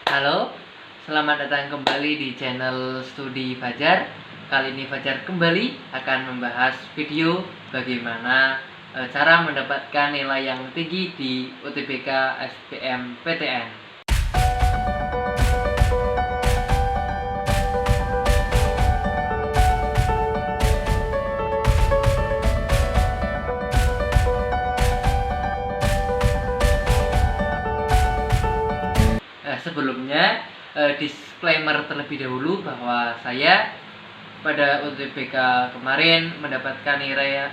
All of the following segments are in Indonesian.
Halo, selamat datang kembali di channel Studi Fajar. Kali ini Fajar kembali akan membahas video bagaimana cara mendapatkan nilai yang tinggi di UTBK SBMPTN. Sebelumnya disclaimer terlebih dahulu bahwa saya pada UTBK kemarin mendapatkan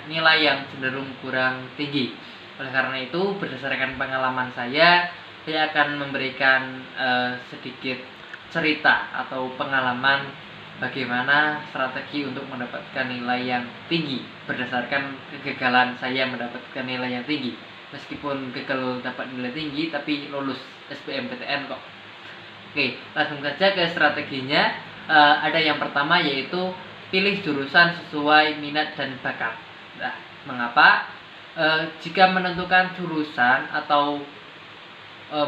nilai yang cenderung kurang tinggi. Oleh karena itu, berdasarkan pengalaman saya akan memberikan sedikit cerita atau pengalaman bagaimana strategi untuk mendapatkan nilai yang tinggi berdasarkan kegagalan saya mendapatkan nilai yang tinggi. Meskipun gagal dapat nilai tinggi tapi lulus SBMPTN kok. Oke, langsung saja ke strateginya. Ada yang pertama yaitu pilih jurusan sesuai minat dan bakat. Nah, mengapa? Jika menentukan jurusan atau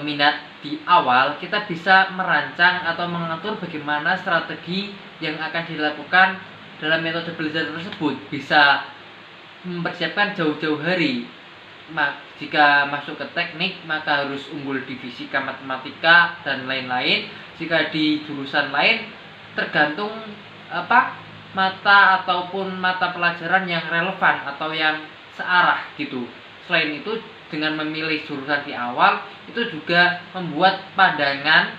minat di awal, kita bisa merancang atau mengatur bagaimana strategi yang akan dilakukan dalam metode belajar tersebut. Bisa mempersiapkan jauh-jauh hari. Jika masuk ke teknik, maka harus unggul di fisika, matematika, dan lain-lain. Jika di jurusan lain, tergantung mata ataupun mata pelajaran yang relevan atau yang searah gitu. Selain itu, dengan memilih jurusan di awal, itu juga membuat pandangan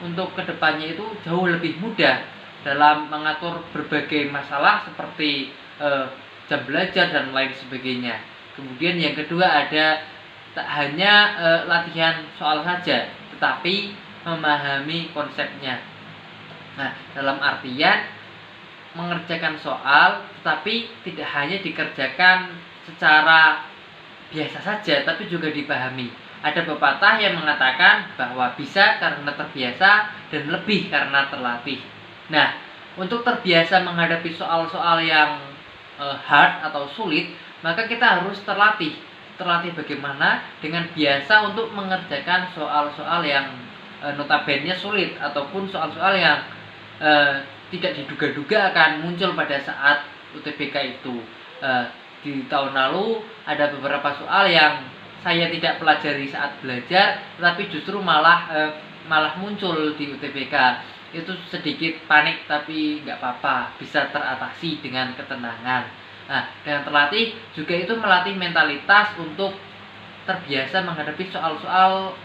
untuk kedepannya itu jauh lebih mudah dalam mengatur berbagai masalah seperti jam belajar dan lain sebagainya. Kemudian yang kedua ada tak hanya latihan soal saja, tetapi memahami konsepnya. Nah, dalam artian mengerjakan soal, tetapi tidak hanya dikerjakan secara biasa saja, tapi juga dipahami. Ada pepatah yang mengatakan bahwa bisa karena terbiasa dan lebih karena terlatih. Nah, untuk terbiasa menghadapi soal-soal yang hard atau sulit, maka kita harus terlatih bagaimana dengan biasa untuk mengerjakan soal-soal yang notabene sulit ataupun soal-soal yang tidak diduga-duga akan muncul pada saat UTBK itu. Di tahun lalu ada beberapa soal yang saya tidak pelajari saat belajar, tapi justru malah muncul di UTBK. Itu sedikit panik, tapi nggak apa-apa, bisa teratasi dengan ketenangan. Nah, dengan terlatih juga itu melatih mentalitas untuk terbiasa menghadapi soal-soal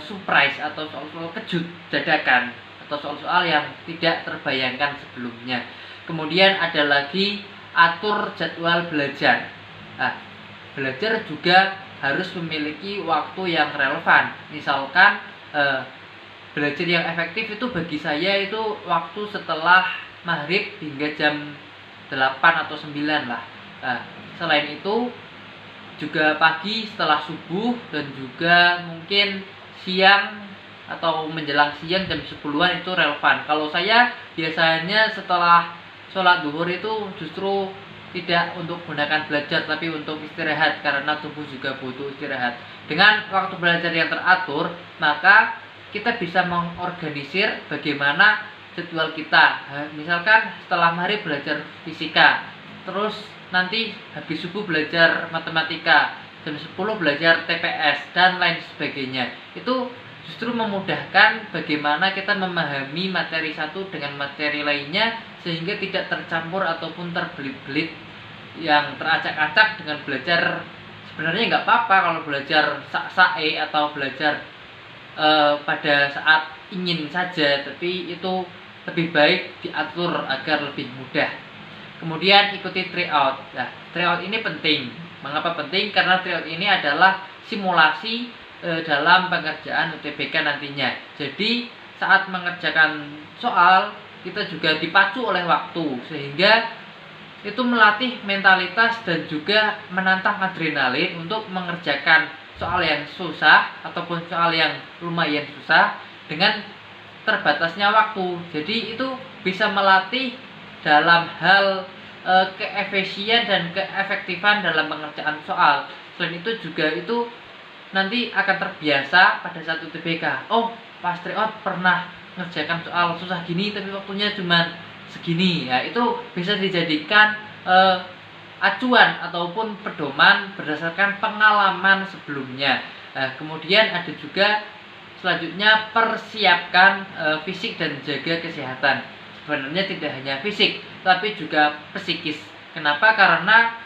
surprise atau soal-soal kejut dadakan atau soal-soal yang tidak terbayangkan sebelumnya. Kemudian ada lagi atur jadwal belajar. Nah, belajar juga harus memiliki waktu yang relevan. Misalkan belajar yang efektif itu bagi saya itu waktu setelah maghrib hingga jam 8 atau 9 lah. Nah, selain itu juga pagi setelah subuh dan juga mungkin siang atau menjelang siang jam 10-an itu relevan. Kalau saya biasanya setelah sholat duhur itu justru tidak untuk gunakan belajar tapi untuk istirahat karena tubuh juga butuh istirahat. Dengan waktu belajar yang teratur, maka kita bisa mengorganisir bagaimana jadwal kita. Misalkan setelah maghrib belajar fisika, terus nanti habis subuh belajar matematika, jam 10 belajar TPS dan lain sebagainya. Itu justru memudahkan bagaimana kita memahami materi satu dengan materi lainnya sehingga tidak tercampur ataupun terbelit-belit yang teracak-acak dengan belajar. Sebenarnya nggak apa-apa kalau belajar sak-sae atau belajar pada saat ingin saja, tapi itu lebih baik diatur agar lebih mudah. Kemudian ikuti tryout. Nah, tryout ini penting. Mengapa penting? Karena tryout ini adalah simulasi dalam pengerjaan UTBK nantinya. Jadi saat mengerjakan soal kita juga dipacu oleh waktu sehingga itu melatih mentalitas dan juga menantang adrenalin untuk mengerjakan soal yang susah ataupun soal yang lumayan susah dengan terbatasnya waktu. Jadi itu bisa melatih dalam hal keefisien dan keefektifan dalam pengerjaan soal. Selain itu juga itu nanti akan terbiasa pada saat UTBK. Oh, pas tryout pernah ngerjakan soal susah gini tapi waktunya cuma segini. Ya, itu bisa dijadikan acuan ataupun pedoman berdasarkan pengalaman sebelumnya. Nah, kemudian ada juga selanjutnya persiapkan fisik dan jaga kesehatan. Sebenarnya tidak hanya fisik tapi juga psikis. Kenapa? Karena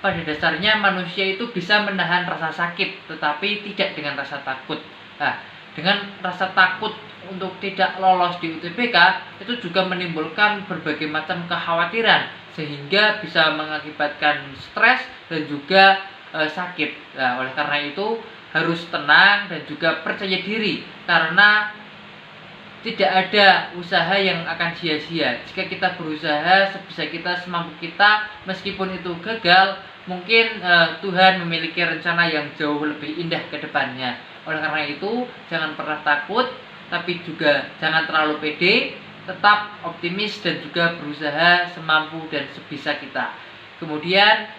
pada dasarnya manusia itu bisa menahan rasa sakit tetapi tidak dengan rasa takut. Nah, dengan rasa takut untuk tidak lolos di UTBK itu juga menimbulkan berbagai macam kekhawatiran sehingga bisa mengakibatkan stres dan juga sakit. Nah, oleh karena itu harus tenang dan juga percaya diri karena tidak ada usaha yang akan sia-sia. Jika kita berusaha sebisa kita, semampu kita, meskipun itu gagal, mungkin Tuhan memiliki rencana yang jauh lebih indah ke depannya. Oleh karena itu, jangan pernah takut, tapi juga jangan terlalu pede, tetap optimis dan juga berusaha semampu dan sebisa kita. Kemudian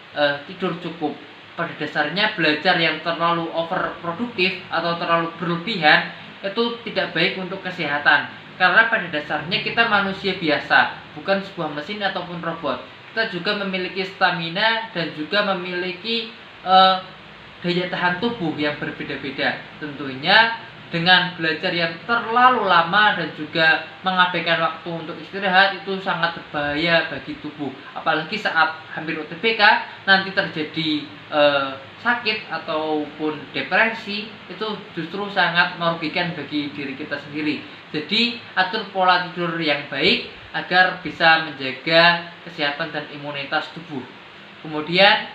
tidur cukup. Pada dasarnya belajar yang terlalu overproduktif atau terlalu berlebihan itu tidak baik untuk kesehatan. Karena pada dasarnya kita manusia biasa, bukan sebuah mesin ataupun robot. Kita juga memiliki stamina dan juga memiliki daya tahan tubuh yang berbeda-beda. Tentunya dengan belajar yang terlalu lama dan juga mengabaikan waktu untuk istirahat itu sangat berbahaya bagi tubuh. Apalagi saat hampir UTBK nanti terjadi sakit ataupun depresi, itu justru sangat merugikan bagi diri kita sendiri. Jadi atur pola tidur yang baik agar bisa menjaga kesehatan dan imunitas tubuh. Kemudian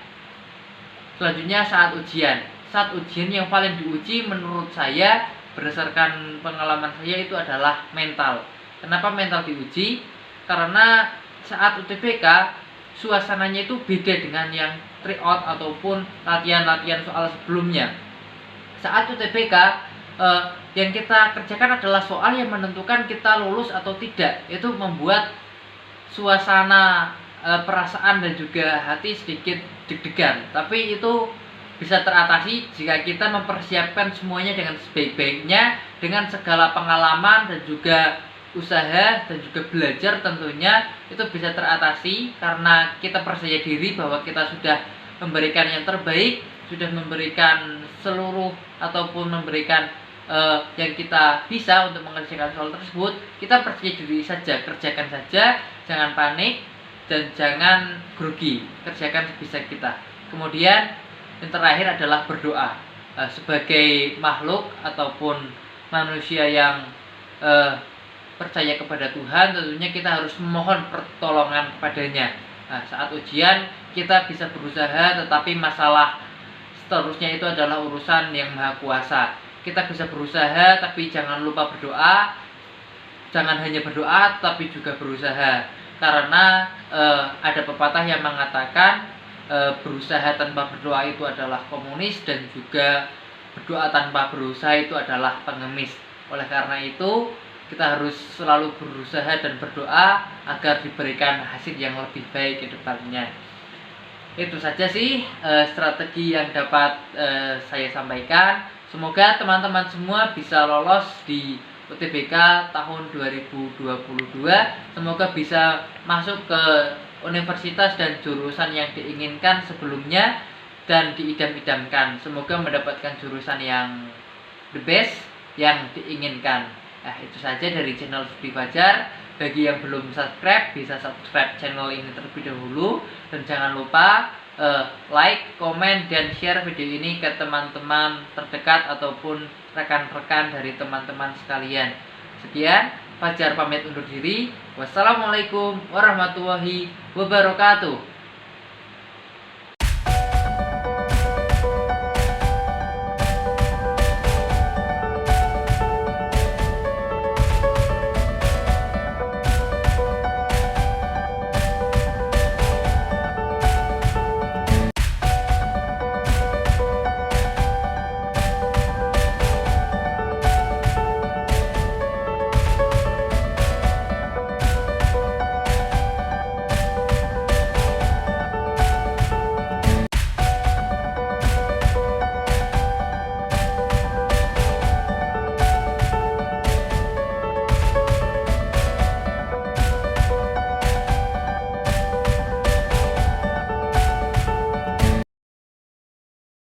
selanjutnya saat ujian. Saat ujian yang paling diuji menurut saya berdasarkan pengalaman saya itu adalah mental. Kenapa mental diuji? Karena saat UTBK suasananya itu beda dengan yang tryout ataupun latihan-latihan soal sebelumnya. Saat UTBK yang kita kerjakan adalah soal yang menentukan kita lulus atau tidak. Itu membuat suasana perasaan dan juga hati sedikit deg-degan. Tapi itu bisa teratasi jika kita mempersiapkan semuanya dengan sebaik-baiknya, dengan segala pengalaman dan juga usaha dan juga belajar. Tentunya itu bisa teratasi karena kita percaya diri bahwa kita sudah memberikan yang terbaik, sudah memberikan seluruh ataupun memberikan yang kita bisa untuk mengerjakan soal tersebut. Kita percaya diri saja, kerjakan saja, jangan panik dan jangan grogi, kerjakan sebisa kita. Kemudian yang terakhir adalah berdoa. Sebagai makhluk ataupun manusia yang percaya kepada Tuhan, tentunya kita harus memohon pertolongan kepadanya. Nah, saat ujian kita bisa berusaha, tetapi masalah seterusnya itu adalah urusan yang Maha Kuasa. Kita bisa berusaha, tapi jangan lupa berdoa. Jangan hanya berdoa, tapi juga berusaha. Karena ada pepatah yang mengatakan berusaha tanpa berdoa itu adalah komunis, dan juga berdoa tanpa berusaha itu adalah pengemis. Oleh karena itu kita harus selalu berusaha dan berdoa agar diberikan hasil yang lebih baik ke depannya. Itu saja sih strategi yang dapat saya sampaikan. Semoga teman-teman semua bisa lolos di UTBK tahun 2022. Semoga bisa masuk ke universitas dan jurusan yang diinginkan sebelumnya dan diidam-idamkan. Semoga mendapatkan jurusan yang the best yang diinginkan. Nah, itu saja dari channel Studi Fajar. Bagi yang belum subscribe, bisa subscribe channel ini terlebih dahulu. Dan jangan lupa like, komen, dan share video ini ke teman-teman terdekat ataupun rekan-rekan dari teman-teman sekalian. Sekian, Fajar pamit undur diri. Wassalamualaikum warahmatullahi wabarakatuh.